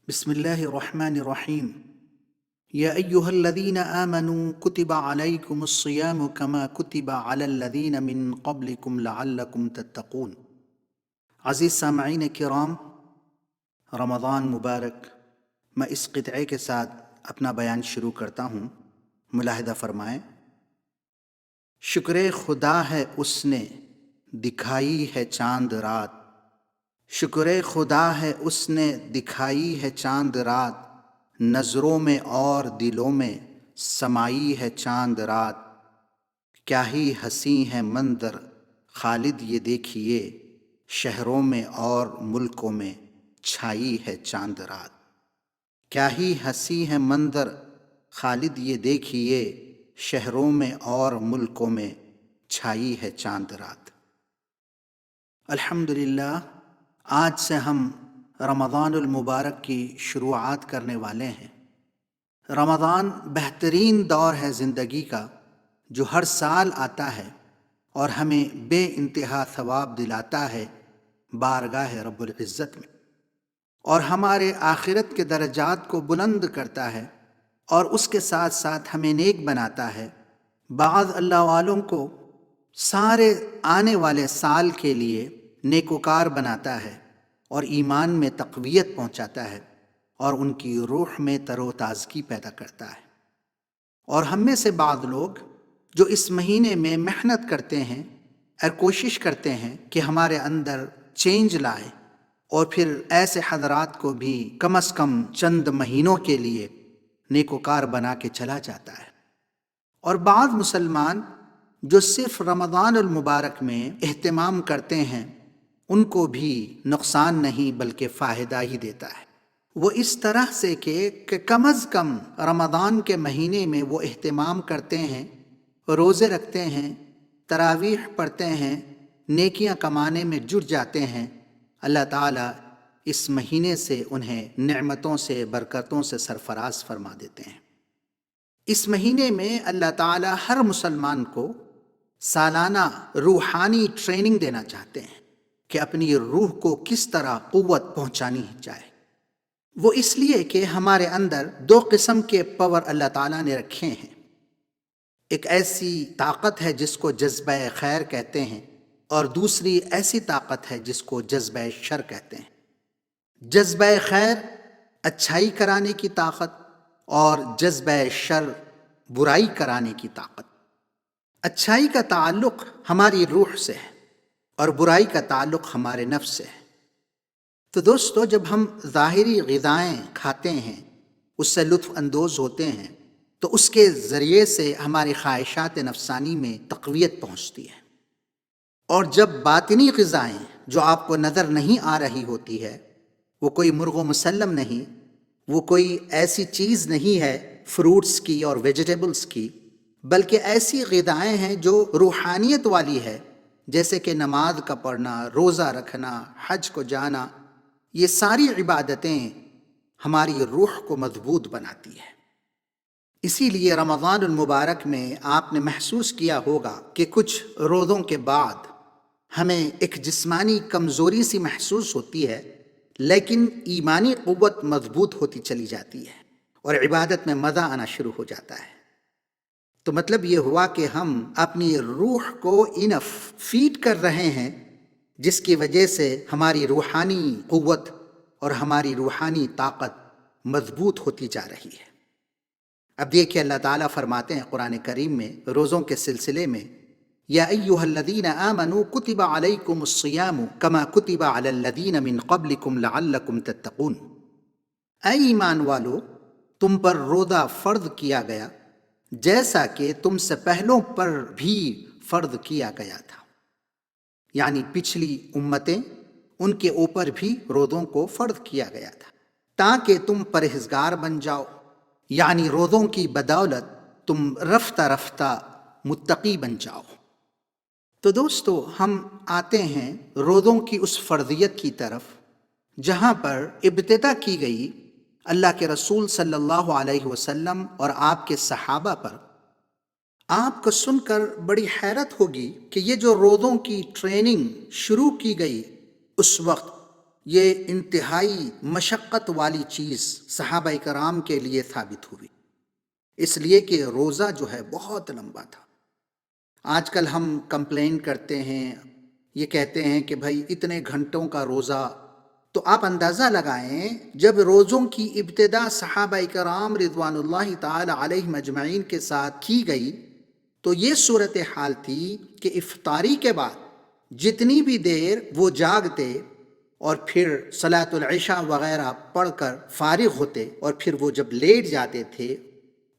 بسم اللہ الرحمن الرحیم یا ایہا الذین آمنوا کتب علیکم الصیام کما کتب علی الذین من قبلکم لعلکم تتقون۔ عزیز سامعین کرام، رمضان مبارک۔ میں اس قطعے کے ساتھ اپنا بیان شروع کرتا ہوں، ملاحظہ فرمائیں۔ شکر خدا ہے اس نے دکھائی ہے چاند رات، شکر خدا ہے اس نے دکھائی ہے چاند رات، نظروں میں اور دلوں میں سمائی ہے چاند رات۔ کیا ہی حسین ہے منظر خالد یہ دیکھیے، شہروں میں اور ملکوں میں چھائی ہے چاند رات۔ کیا ہی حسین ہے منظر خالد یہ دیکھیے، شہروں میں اور ملکوں میں چھائی ہے چاند رات۔ الحمدللہ، آج سے ہم رمضان المبارک کی شروعات کرنے والے ہیں۔ رمضان بہترین دور ہے زندگی کا، جو ہر سال آتا ہے اور ہمیں بے انتہا ثواب دلاتا ہے بارگاہ رب العزت میں، اور ہمارے آخرت کے درجات کو بلند کرتا ہے، اور اس کے ساتھ ساتھ ہمیں نیک بناتا ہے۔ بعض اللہ والوں کو سارے آنے والے سال کے لیے نیکوکار بناتا ہے اور ایمان میں تقویت پہنچاتا ہے، اور ان کی روح میں تر و تازگی پیدا کرتا ہے۔ اور ہم میں سے بعض لوگ جو اس مہینے میں محنت کرتے ہیں اور کوشش کرتے ہیں کہ ہمارے اندر چینج لائے، اور پھر ایسے حضرات کو بھی کم از کم چند مہینوں کے لیے نیکوکار بنا کے چلا جاتا ہے۔ اور بعض مسلمان جو صرف رمضان المبارک میں اہتمام کرتے ہیں، ان کو بھی نقصان نہیں بلکہ فائدہ ہی دیتا ہے۔ وہ اس طرح سے کہ کم از کم رمضان کے مہینے میں وہ اہتمام کرتے ہیں، روزے رکھتے ہیں، تراویح پڑھتے ہیں، نیکیاں کمانے میں جٹ جاتے ہیں۔ اللہ تعالیٰ اس مہینے سے انہیں نعمتوں سے، برکتوں سے سرفراز فرما دیتے ہیں۔ اس مہینے میں اللہ تعالیٰ ہر مسلمان کو سالانہ روحانی ٹریننگ دینا چاہتے ہیں کہ اپنی روح کو کس طرح قوت پہنچانی جائے۔ وہ اس لیے کہ ہمارے اندر دو قسم کے پاور اللہ تعالیٰ نے رکھے ہیں۔ ایک ایسی طاقت ہے جس کو جذبہ خیر کہتے ہیں، اور دوسری ایسی طاقت ہے جس کو جذبہ شر کہتے ہیں۔ جذبہ خیر اچھائی کرانے کی طاقت، اور جذبہ شر برائی کرانے کی طاقت۔ اچھائی کا تعلق ہماری روح سے ہے، اور برائی کا تعلق ہمارے نفس سے ہے۔ تو دوستو، جب ہم ظاہری غذائیں کھاتے ہیں، اس سے لطف اندوز ہوتے ہیں، تو اس کے ذریعے سے ہماری خواہشات نفسانی میں تقویت پہنچتی ہے۔ اور جب باطنی غذائیں جو آپ کو نظر نہیں آ رہی ہوتی ہے، وہ کوئی مرغ و مسلم نہیں، وہ کوئی ایسی چیز نہیں ہے فروٹس کی اور ویجیٹیبلز کی، بلکہ ایسی غذائیں ہیں جو روحانیت والی ہے، جیسے کہ نماز کا پڑھنا، روزہ رکھنا، حج کو جانا۔ یہ ساری عبادتیں ہماری روح کو مضبوط بناتی ہے۔ اسی لیے رمضان المبارک میں آپ نے محسوس کیا ہوگا کہ کچھ روزوں کے بعد ہمیں ایک جسمانی کمزوری سی محسوس ہوتی ہے، لیکن ایمانی قوت مضبوط ہوتی چلی جاتی ہے، اور عبادت میں مزہ آنا شروع ہو جاتا ہے۔ تو مطلب یہ ہوا کہ ہم اپنی روح کو انف فیڈ کر رہے ہیں، جس کی وجہ سے ہماری روحانی قوت اور ہماری روحانی طاقت مضبوط ہوتی جا رہی ہے۔ اب دیکھیے، اللہ تعالیٰ فرماتے ہیں قرآن کریم میں روزوں کے سلسلے میں، یا ایہا الذین آمنوا کتب علیکم الصیام کما کتب علی الذین من قبلکم لعلکم تتقون۔ اے ایمان والو، تم پر روزہ فرض کیا گیا جیسا کہ تم سے پہلوں پر بھی فرض کیا گیا تھا۔ یعنی پچھلی امتیں، ان کے اوپر بھی روزوں کو فرض کیا گیا تھا، تاکہ تم پرہیزگار بن جاؤ۔ یعنی روزوں کی بدولت تم رفتہ رفتہ متقی بن جاؤ۔ تو دوستو، ہم آتے ہیں روزوں کی اس فرضیت کی طرف جہاں پر ابتدا کی گئی اللہ کے رسول صلی اللہ علیہ وسلم اور آپ کے صحابہ پر۔ آپ کو سن کر بڑی حیرت ہوگی کہ یہ جو روزوں کی ٹریننگ شروع کی گئی، اس وقت یہ انتہائی مشقت والی چیز صحابہ کرام کے لیے ثابت ہوئی، اس لیے کہ روزہ جو ہے بہت لمبا تھا۔ آج کل ہم کمپلین کرتے ہیں، یہ کہتے ہیں کہ بھائی اتنے گھنٹوں کا روزہ، تو آپ اندازہ لگائیں جب روزوں کی ابتدا صحابہ کرام رضوان اللہ تعالی علیہ مجمعین کے ساتھ کی گئی تو یہ صورتحال تھی کہ افطاری کے بعد جتنی بھی دیر وہ جاگتے اور پھر صلاۃ العشاء وغیرہ پڑھ کر فارغ ہوتے اور پھر وہ جب لیٹ جاتے تھے،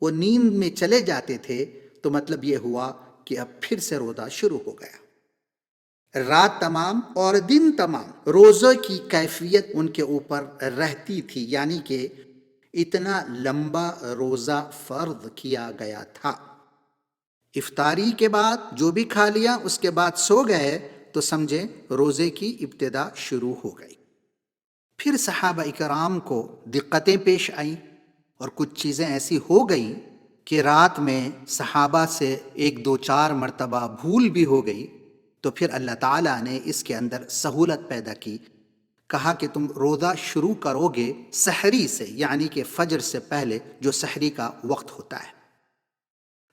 وہ نیند میں چلے جاتے تھے، تو مطلب یہ ہوا کہ اب پھر سے روزہ شروع ہو گیا۔ رات تمام اور دن تمام روزے کی کیفیت ان کے اوپر رہتی تھی، یعنی کہ اتنا لمبا روزہ فرض کیا گیا تھا۔ افطاری کے بعد جو بھی کھا لیا اس کے بعد سو گئے تو سمجھیں روزے کی ابتدا شروع ہو گئی۔ پھر صحابہ اکرام کو دقتیں پیش آئیں اور کچھ چیزیں ایسی ہو گئیں کہ رات میں صحابہ سے 1 2 4 مرتبہ بھول بھی ہو گئی، تو پھر اللہ تعالیٰ نے اس کے اندر سہولت پیدا کی، کہا کہ تم روزہ شروع کرو گے سحری سے، یعنی کہ فجر سے پہلے جو سحری کا وقت ہوتا ہے۔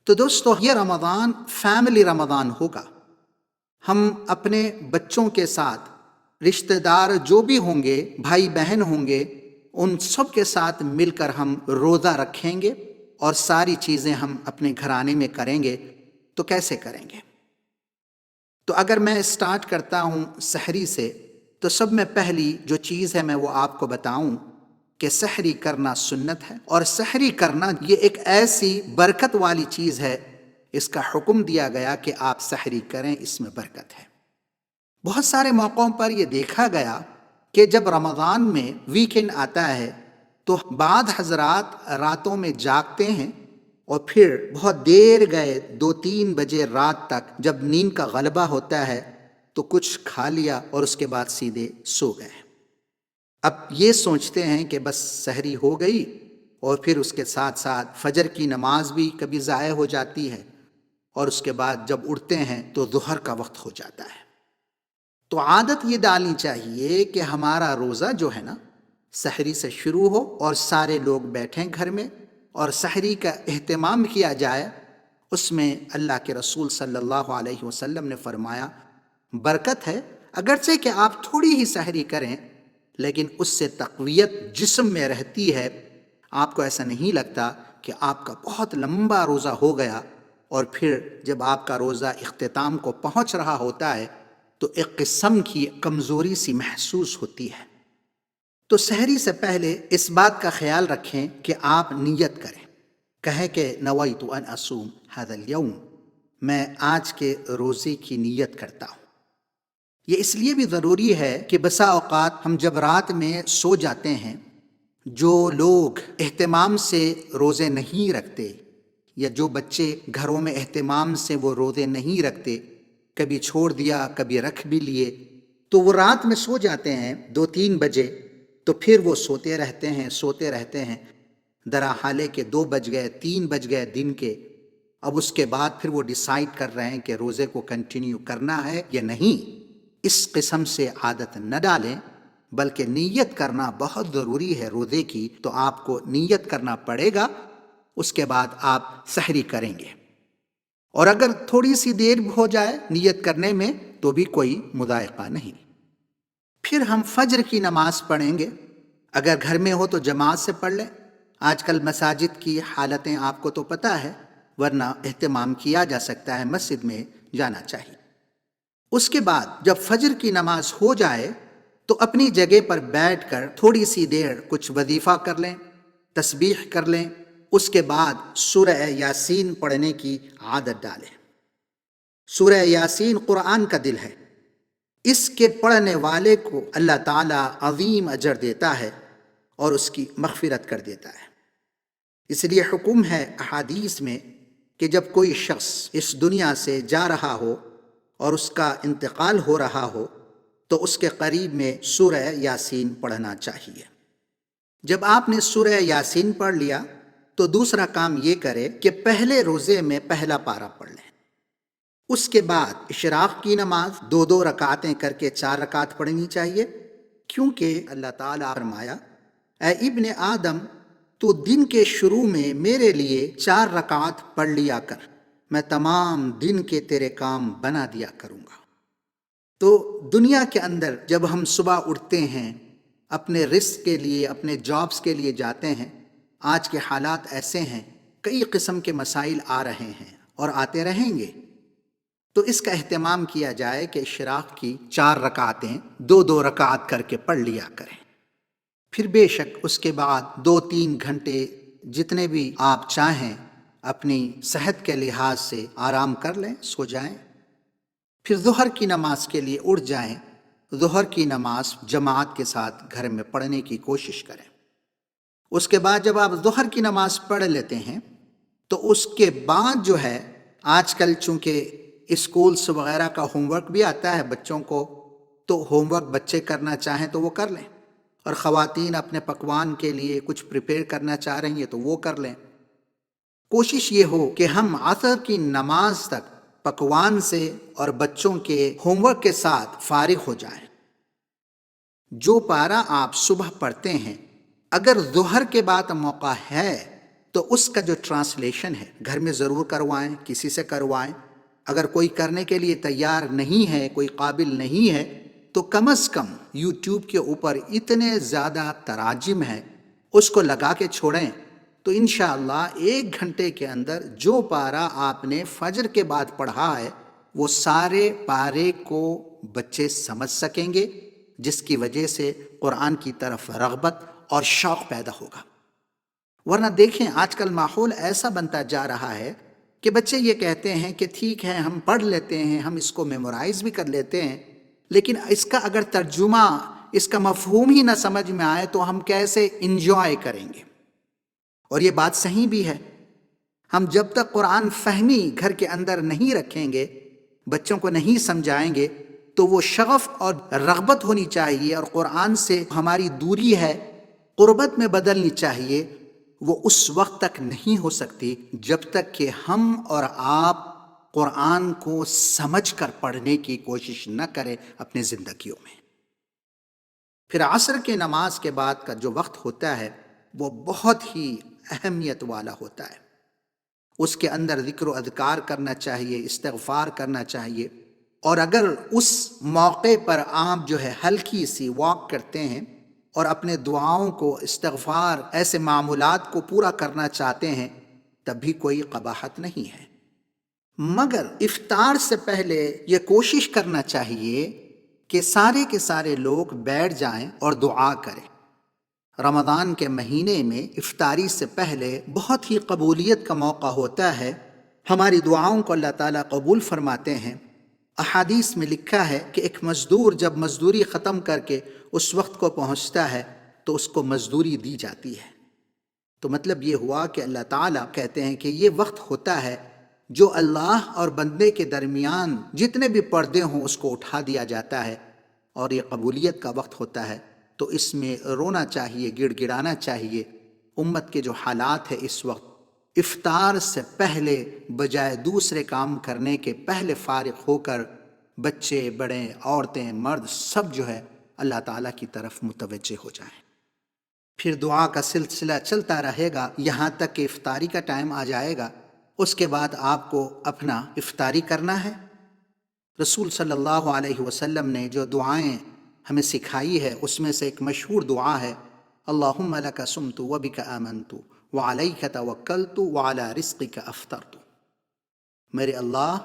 تو دوستو یہ رمضان فیملی رمضان ہوگا۔ ہم اپنے بچوں کے ساتھ، رشتہ دار جو بھی ہوں گے، بھائی بہن ہوں گے، ان سب کے ساتھ مل کر ہم روزہ رکھیں گے اور ساری چیزیں ہم اپنے گھرانے میں کریں گے۔ تو کیسے کریں گے؟ تو اگر میں سٹارٹ کرتا ہوں سحری سے، تو سب میں پہلی جو چیز ہے میں وہ آپ کو بتاؤں کہ سحری کرنا سنت ہے، اور سحری کرنا یہ ایک ایسی برکت والی چیز ہے، اس کا حکم دیا گیا کہ آپ سحری کریں، اس میں برکت ہے۔ بہت سارے موقعوں پر یہ دیکھا گیا کہ جب رمضان میں ویکینڈ آتا ہے تو بعض حضرات راتوں میں جاگتے ہیں اور پھر بہت دیر گئے 2 3 بجے رات تک جب نیند کا غلبہ ہوتا ہے تو کچھ کھا لیا اور اس کے بعد سیدھے سو گئے۔ اب یہ سوچتے ہیں کہ بس سحری ہو گئی، اور پھر اس کے ساتھ ساتھ فجر کی نماز بھی کبھی ضائع ہو جاتی ہے، اور اس کے بعد جب اٹھتے ہیں تو ظہر کا وقت ہو جاتا ہے۔ تو عادت یہ ڈالنی چاہیے کہ ہمارا روزہ جو ہے نا سحری سے شروع ہو اور سارے لوگ بیٹھیں گھر میں اور سحری کا اہتمام کیا جائے۔ اس میں اللہ کے رسول صلی اللہ علیہ وسلم نے فرمایا برکت ہے، اگرچہ کہ آپ تھوڑی ہی سحری کریں لیکن اس سے تقویت جسم میں رہتی ہے، آپ کو ایسا نہیں لگتا کہ آپ کا بہت لمبا روزہ ہو گیا، اور پھر جب آپ کا روزہ اختتام کو پہنچ رہا ہوتا ہے تو ایک قسم کی کمزوری سی محسوس ہوتی ہے۔ تو سحری سے پہلے اس بات کا خیال رکھیں کہ آپ نیت کریں، کہیں کہ نویت ان اصوم ھذا اليوم، میں آج کے روزے کی نیت کرتا ہوں۔ یہ اس لیے بھی ضروری ہے کہ بسا اوقات ہم جب رات میں سو جاتے ہیں، جو لوگ اہتمام سے روزے نہیں رکھتے یا جو بچے گھروں میں اہتمام سے وہ روزے نہیں رکھتے، کبھی چھوڑ دیا کبھی رکھ بھی لیے، تو وہ رات میں سو جاتے ہیں 2 3 بجے، تو پھر وہ سوتے رہتے ہیں درا حالے کہ 2 بج گئے 3 بج گئے دن کے۔ اب اس کے بعد پھر وہ ڈیسائیڈ کر رہے ہیں کہ روزے کو کنٹینیو کرنا ہے یا نہیں۔ اس قسم سے عادت نہ ڈالیں، بلکہ نیت کرنا بہت ضروری ہے روزے کی، تو آپ کو نیت کرنا پڑے گا، اس کے بعد آپ سحری کریں گے۔ اور اگر تھوڑی سی دیر ہو جائے نیت کرنے میں تو بھی کوئی مضائقہ نہیں۔ پھر ہم فجر کی نماز پڑھیں گے، اگر گھر میں ہو تو جماعت سے پڑھ لیں۔ آج کل مساجد کی حالتیں آپ کو تو پتہ ہے، ورنہ اہتمام کیا جا سکتا ہے، مسجد میں جانا چاہیے۔ اس کے بعد جب فجر کی نماز ہو جائے تو اپنی جگہ پر بیٹھ کر تھوڑی سی دیر کچھ وظیفہ کر لیں، تسبیح کر لیں، اس کے بعد سورہ یاسین پڑھنے کی عادت ڈالیں۔ سورہ یاسین قرآن کا دل ہے، اس کے پڑھنے والے کو اللہ تعالیٰ عظیم اجر دیتا ہے اور اس کی مغفرت کر دیتا ہے۔ اس لیے حکم ہے احادیث میں کہ جب کوئی شخص اس دنیا سے جا رہا ہو اور اس کا انتقال ہو رہا ہو تو اس کے قریب میں سورہ یاسین پڑھنا چاہیے۔ جب آپ نے سورہ یاسین پڑھ لیا تو دوسرا کام یہ کرے کہ پہلے روزے میں پہلا پارہ پڑھ لیں۔ اس کے بعد اشراق کی نماز 2 2 رکعتیں کر کے 4 رکعت پڑھنی چاہیے، کیونکہ اللہ تعالیٰ فرمایا، اے ابن آدم، تو دن کے شروع میں میرے لیے 4 رکعت پڑھ لیا کر، میں تمام دن کے تیرے کام بنا دیا کروں گا۔ تو دنیا کے اندر جب ہم صبح اٹھتے ہیں، اپنے رزق کے لیے، اپنے جابز کے لیے جاتے ہیں، آج کے حالات ایسے ہیں، کئی قسم کے مسائل آ رہے ہیں اور آتے رہیں گے، تو اس کا اہتمام کیا جائے کہ اشراق کی 4 رکعتیں 2 رکعت کر کے پڑھ لیا کریں۔ پھر بے شک اس کے بعد 2-3 گھنٹے جتنے بھی آپ چاہیں اپنی صحت کے لحاظ سے آرام کر لیں، سو جائیں۔ پھر ظہر کی نماز کے لیے اٹھ جائیں، ظہر کی نماز جماعت کے ساتھ گھر میں پڑھنے کی کوشش کریں۔ اس کے بعد جب آپ ظہر کی نماز پڑھ لیتے ہیں تو اس کے بعد جو ہے، آج کل چونکہ اسکولس وغیرہ کا ہوم ورک بھی آتا ہے بچوں کو، تو ہوم ورک بچے کرنا چاہیں تو وہ کر لیں، اور خواتین اپنے پکوان کے لیے کچھ پریپیئر کرنا چاہ رہی ہیں تو وہ کر لیں۔ کوشش یہ ہو کہ ہم عصر کی نماز تک پکوان سے اور بچوں کے ہوم ورک کے ساتھ فارغ ہو جائیں۔ جو پارہ آپ صبح پڑھتے ہیں، اگر ظہر کے بعد موقع ہے تو اس کا جو ٹرانسلیشن ہے گھر میں ضرور کروائیں، کسی سے کروائیں۔ اگر کوئی کرنے کے لیے تیار نہیں ہے، کوئی قابل نہیں ہے، تو کم از کم یوٹیوب کے اوپر اتنے زیادہ تراجم ہیں، اس کو لگا کے چھوڑیں، تو انشاءاللہ 1 گھنٹے کے اندر جو پارہ آپ نے فجر کے بعد پڑھا ہے وہ سارے پارے کو بچے سمجھ سکیں گے، جس کی وجہ سے قرآن کی طرف رغبت اور شوق پیدا ہوگا۔ ورنہ دیکھیں آج کل ماحول ایسا بنتا جا رہا ہے کہ بچے یہ کہتے ہیں کہ ٹھیک ہے ہم پڑھ لیتے ہیں، ہم اس کو میمورائز بھی کر لیتے ہیں، لیکن اس کا اگر ترجمہ، اس کا مفہوم ہی نہ سمجھ میں آئے تو ہم کیسے انجوائے کریں گے؟ اور یہ بات صحیح بھی ہے۔ ہم جب تک قرآن فہمی گھر کے اندر نہیں رکھیں گے، بچوں کو نہیں سمجھائیں گے، تو وہ شغف اور رغبت ہونی چاہیے، اور قرآن سے ہماری دوری ہے، قربت میں بدلنی چاہیے، وہ اس وقت تک نہیں ہو سکتی جب تک کہ ہم اور آپ قرآن کو سمجھ کر پڑھنے کی کوشش نہ کریں اپنی زندگیوں میں۔ پھر عصر کے نماز کے بعد کا جو وقت ہوتا ہے وہ بہت ہی اہمیت والا ہوتا ہے۔ اس کے اندر ذکر و اذکار کرنا چاہیے، استغفار کرنا چاہیے، اور اگر اس موقع پر آپ جو ہے ہلکی سی واک کرتے ہیں اور اپنے دعاؤں کو، استغفار، ایسے معمولات کو پورا کرنا چاہتے ہیں، تب بھی کوئی قباحت نہیں ہے۔ مگر افطار سے پہلے یہ کوشش کرنا چاہیے کہ سارے کے سارے لوگ بیٹھ جائیں اور دعا کریں۔ رمضان کے مہینے میں افطاری سے پہلے بہت ہی قبولیت کا موقع ہوتا ہے، ہماری دعاؤں کو اللہ تعالیٰ قبول فرماتے ہیں۔ احادیث میں لکھا ہے کہ ایک مزدور جب مزدوری ختم کر کے اس وقت کو پہنچتا ہے تو اس کو مزدوری دی جاتی ہے۔ تو مطلب یہ ہوا کہ اللہ تعالیٰ کہتے ہیں کہ یہ وقت ہوتا ہے جو اللہ اور بندے کے درمیان جتنے بھی پردے ہوں اس کو اٹھا دیا جاتا ہے، اور یہ قبولیت کا وقت ہوتا ہے۔ تو اس میں رونا چاہیے، گڑ گڑانا چاہیے۔ امت کے جو حالات ہے اس وقت، افطار سے پہلے بجائے دوسرے کام کرنے کے پہلے فارغ ہو کر بچے، بڑے، عورتیں، مرد سب جو ہے اللہ تعالیٰ کی طرف متوجہ ہو جائیں۔ پھر دعا کا سلسلہ چلتا رہے گا یہاں تک کہ افطاری کا ٹائم آ جائے گا۔ اس کے بعد آپ کو اپنا افطاری کرنا ہے۔ رسول صلی اللہ علیہ وسلم نے جو دعائیں ہمیں سکھائی ہے اس میں سے ایک مشہور دعا ہے، اللہم لک صمت وبک آمنت وعلیک توکلت وعلی رزقک افطرت۔ میرے اللہ،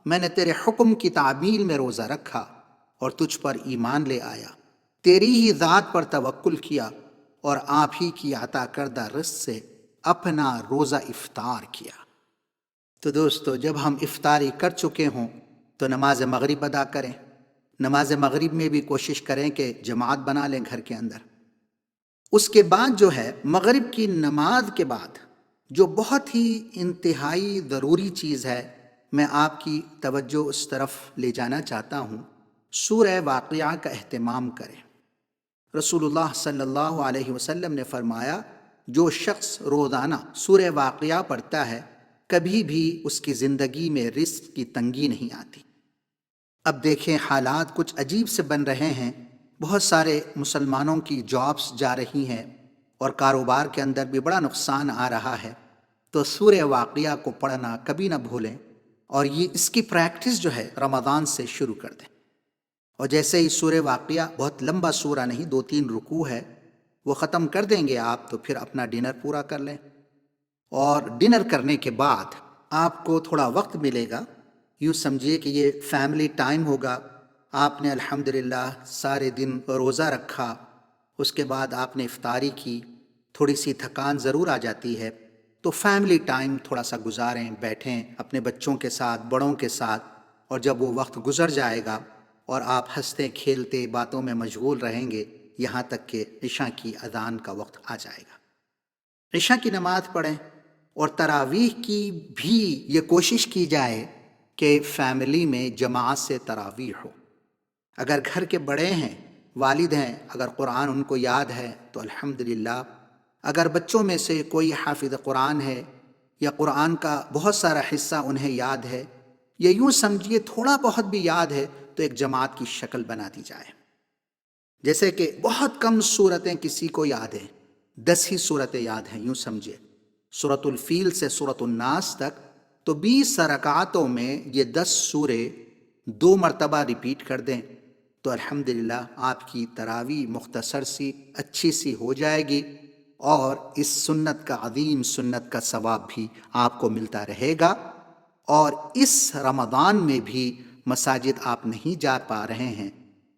میں نے تیرے حکم کی تعمیل میں روزہ رکھا اور تجھ پر ایمان لے آیا، تیری ہی ذات پر توکل کیا، اور آپ ہی کی عطا کردہ رزق سے اپنا روزہ افطار کیا۔ تو دوستو، جب ہم افطاری کر چکے ہوں تو نماز مغرب ادا کریں۔ نماز مغرب میں بھی کوشش کریں کہ جماعت بنا لیں گھر کے اندر۔ اس کے بعد جو ہے مغرب کی نماز کے بعد جو بہت ہی انتہائی ضروری چیز ہے، میں آپ کی توجہ اس طرف لے جانا چاہتا ہوں، سورہ واقعہ کا اہتمام کریں۔ رسول اللہ صلی اللہ علیہ وسلم نے فرمایا، جو شخص روزانہ سورہ واقعہ پڑھتا ہے کبھی بھی اس کی زندگی میں رزق کی تنگی نہیں آتی۔ اب دیکھیں حالات کچھ عجیب سے بن رہے ہیں، بہت سارے مسلمانوں کی جابس جا رہی ہیں اور کاروبار کے اندر بھی بڑا نقصان آ رہا ہے، تو سورہ واقعہ کو پڑھنا کبھی نہ بھولیں، اور یہ اس کی پریکٹس جو ہے رمضان سے شروع کر دیں۔ اور جیسے ہی سورہ واقعہ، بہت لمبا سورہ نہیں، 2-3 رکوع ہے، وہ ختم کر دیں گے آپ، تو پھر اپنا ڈنر پورا کر لیں، اور ڈنر کرنے کے بعد آپ کو تھوڑا وقت ملے گا، یوں سمجھیے کہ یہ فیملی ٹائم ہوگا۔ آپ نے الحمدللہ سارے دن روزہ رکھا، اس کے بعد آپ نے افطاری کی، تھوڑی سی تھکان ضرور آ جاتی ہے، تو فیملی ٹائم تھوڑا سا گزاریں، بیٹھیں اپنے بچوں کے ساتھ، بڑوں کے ساتھ، اور جب وہ وقت گزر جائے گا اور آپ ہنستے کھیلتے باتوں میں مشغول رہیں گے، یہاں تک کہ عشاء کی اذان کا وقت آ جائے گا۔ عشاء کی نماز پڑھیں، اور تراویح کی بھی یہ کوشش کی جائے کہ فیملی میں جماعت سے تراویح ہو۔ اگر گھر کے بڑے ہیں، والد ہیں، اگر قرآن ان کو یاد ہے تو الحمدللہ، اگر بچوں میں سے کوئی حافظ قرآن ہے یا قرآن کا بہت سارا حصہ انہیں یاد ہے، یا یوں سمجھیے تھوڑا بہت بھی یاد ہے، تو ایک جماعت کی شکل بنا دی جائے۔ جیسے کہ بہت کم سورتیں کسی کو یاد ہیں، 10 ہی سورتیں یاد ہیں، یوں سمجھے سورۃ الفیل سے سورۃ الناس تک، تو 20 رکعتوں میں یہ 10 سورے 2 مرتبہ ریپیٹ کر دیں، تو الحمدللہ آپ کی تراویح مختصر سی اچھی سی ہو جائے گی، اور اس سنت کا، عظیم سنت کا ثواب بھی آپ کو ملتا رہے گا۔ اور اس رمضان میں بھی مساجد آپ نہیں جا پا رہے ہیں،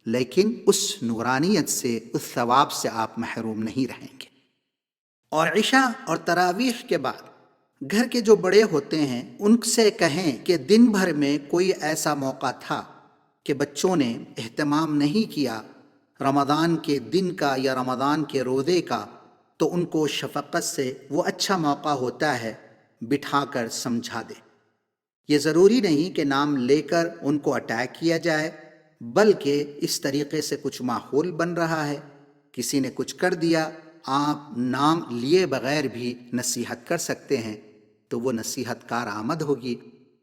لیکن اس نورانیت سے، اس ثواب سے آپ محروم نہیں رہیں گے۔ اور عشاء اور تراویح کے بعد گھر کے جو بڑے ہوتے ہیں ان سے کہیں کہ دن بھر میں کوئی ایسا موقع تھا کہ بچوں نے اہتمام نہیں کیا رمضان کے دن کا یا رمضان کے روزے کا، تو ان کو شفقت سے، وہ اچھا موقع ہوتا ہے، بٹھا کر سمجھا دے۔ یہ ضروری نہیں کہ نام لے کر ان کو اٹیک کیا جائے، بلکہ اس طریقے سے کچھ ماحول بن رہا ہے، کسی نے کچھ کر دیا، آپ نام لیے بغیر بھی نصیحت کر سکتے ہیں، تو وہ نصیحت کارآمد ہوگی۔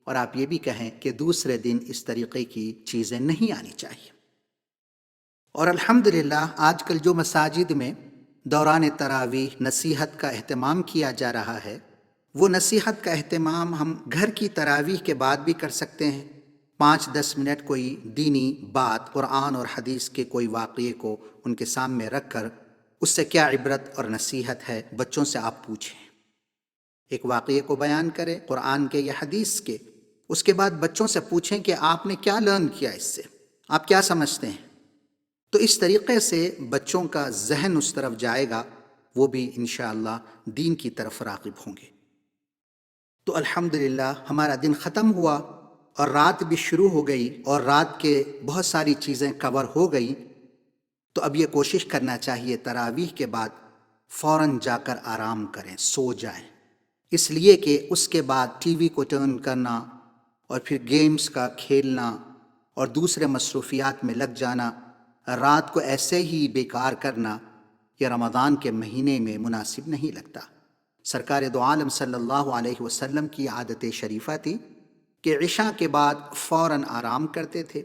اور آپ یہ بھی کہیں کہ دوسرے دن اس طریقے کی چیزیں نہیں آنی چاہیے۔ اور الحمدللہ آج کل جو مساجد میں دوران تراویح نصیحت کا اہتمام کیا جا رہا ہے، وہ نصیحت کا اہتمام ہم گھر کی تراویح کے بعد بھی کر سکتے ہیں۔ 5-10 منٹ کوئی دینی بات، قرآن اور حدیث کے کوئی واقعے کو ان کے سامنے رکھ کر اس سے کیا عبرت اور نصیحت ہے، بچوں سے آپ پوچھیں، ایک واقعے کو بیان کریں قرآن کے یا حدیث کے، اس کے بعد بچوں سے پوچھیں کہ آپ نے کیا لرن کیا، اس سے آپ کیا سمجھتے ہیں۔ تو اس طریقے سے بچوں کا ذہن اس طرف جائے گا، وہ بھی انشاءاللہ دین کی طرف راغب ہوں گے۔ تو الحمدللہ ہمارا دن ختم ہوا، اور رات بھی شروع ہو گئی، اور رات کے بہت ساری چیزیں کور ہو گئی۔ تو اب یہ کوشش کرنا چاہیے تراویح کے بعد فوراً جا کر آرام کریں، سو جائیں، اس لیے کہ اس کے بعد ٹی وی کو ٹرن کرنا، اور پھر گیمز کا کھیلنا اور دوسرے مصروفیات میں لگ جانا، رات کو ایسے ہی بیکار کرنا، یہ رمضان کے مہینے میں مناسب نہیں لگتا۔ سرکار دو عالم صلی اللہ علیہ وسلم کی عادت شریفہ تھی کہ عشاء کے بعد فوراً آرام کرتے تھے،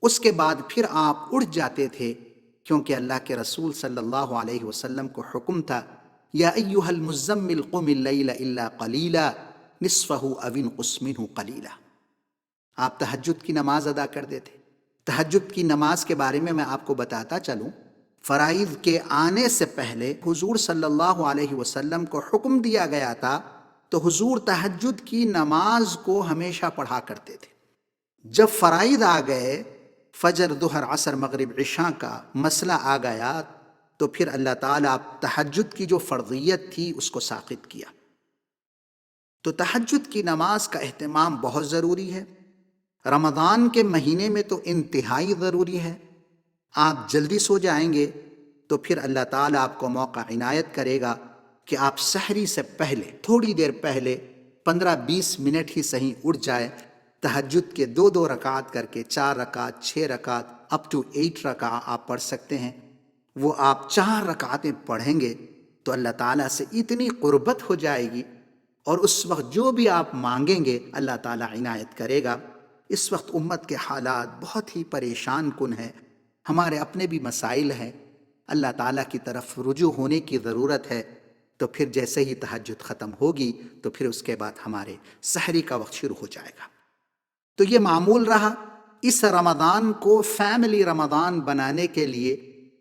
اس کے بعد پھر آپ اٹھ جاتے تھے، کیونکہ اللہ کے رسول صلی اللہ علیہ وسلم کو حکم تھا، یا ایھا المزمل قم اللیل الا قلیلا نصفہ او انقص منہ قلیلا۔ آپ تہجد کی نماز ادا کرتے تھے۔ تہجد کی نماز کے بارے میں آپ کو بتاتا چلوں، فرائض کے آنے سے پہلے حضور صلی اللہ علیہ وسلم کو حکم دیا گیا تھا، تو حضور تہجد کی نماز کو ہمیشہ پڑھا کرتے تھے۔ جب فرائض آ گئے، فجر، ظہر، عصر، مغرب، عشاء کا مسئلہ آ گیا، تو پھر اللہ تعالیٰ تہجد کی جو فرضیت تھی اس کو ساقط کیا۔ تو تہجد کی نماز کا اہتمام بہت ضروری ہے، رمضان کے مہینے میں تو انتہائی ضروری ہے۔ آپ جلدی سو جائیں گے تو پھر اللہ تعالیٰ آپ کو موقع عنایت کرے گا کہ آپ سحری سے پہلے، تھوڑی دیر پہلے، 15-20 منٹ ہی صحیح اٹھ جائے، تہجد کے 2 رکعت کر کے 4 رکعت، 6 رکعت، اپ ٹو 8 رکعت آپ پڑھ سکتے ہیں۔ وہ آپ 4 رکعتیں پڑھیں گے تو اللہ تعالیٰ سے اتنی قربت ہو جائے گی، اور اس وقت جو بھی آپ مانگیں گے اللہ تعالیٰ عنایت کرے گا۔ اس وقت امت کے حالات بہت ہی پریشان کن ہیں۔ ہمارے اپنے بھی مسائل ہیں، اللہ تعالیٰ کی طرف رجوع ہونے کی ضرورت ہے، تو پھر جیسے ہی تہجد ختم ہوگی تو پھر اس کے بعد ہمارے سحری کا وقت شروع ہو جائے گا۔ تو یہ معمول رہا۔ اس رمضان کو فیملی رمضان بنانے کے لیے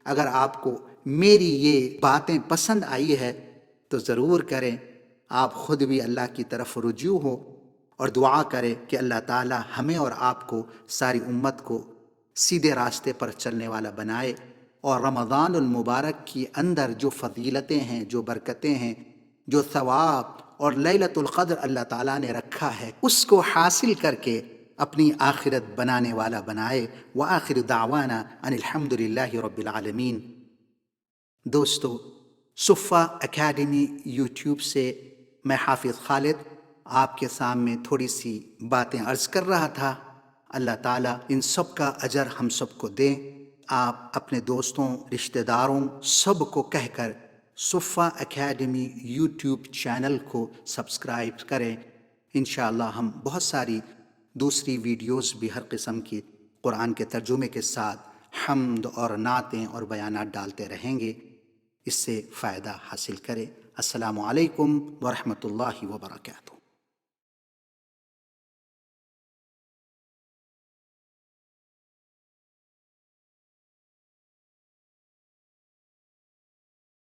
اگر آپ کو میری یہ باتیں پسند آئی ہے تو ضرور کریں، آپ خود بھی اللہ کی طرف رجوع ہو اور دعا کریں کہ اللہ تعالی ہمیں اور آپ کو، ساری امت کو سیدھے راستے پر چلنے والا بنائے، اور رمضان المبارک کی اندر جو فضیلتیں ہیں، جو برکتیں ہیں، جو ثواب اور لیلۃ القدر اللہ تعالیٰ نے رکھا ہے، اس کو حاصل کر کے اپنی آخرت بنانے والا بنائے۔ وآخر دعوانا ان الحمد للہ رب العالمین۔ دوستو، صفہ اکیڈمی یوٹیوب سے میں حافظ خالد آپ کے سامنے تھوڑی سی باتیں عرض کر رہا تھا۔ اللہ تعالیٰ ان سب کا اجر ہم سب کو دیں۔ آپ اپنے دوستوں، رشتہ داروں سب کو کہہ کر صفہ اکیڈمی یوٹیوب چینل کو سبسکرائب کریں۔ انشاءاللہ ہم بہت ساری دوسری ویڈیوز بھی ہر قسم کی قرآن کے ترجمے کے ساتھ حمد اور نعتیں اور بیانات ڈالتے رہیں گے۔ اس سے فائدہ حاصل کریں۔ السلام علیکم ورحمۃ اللہ وبرکاتہ۔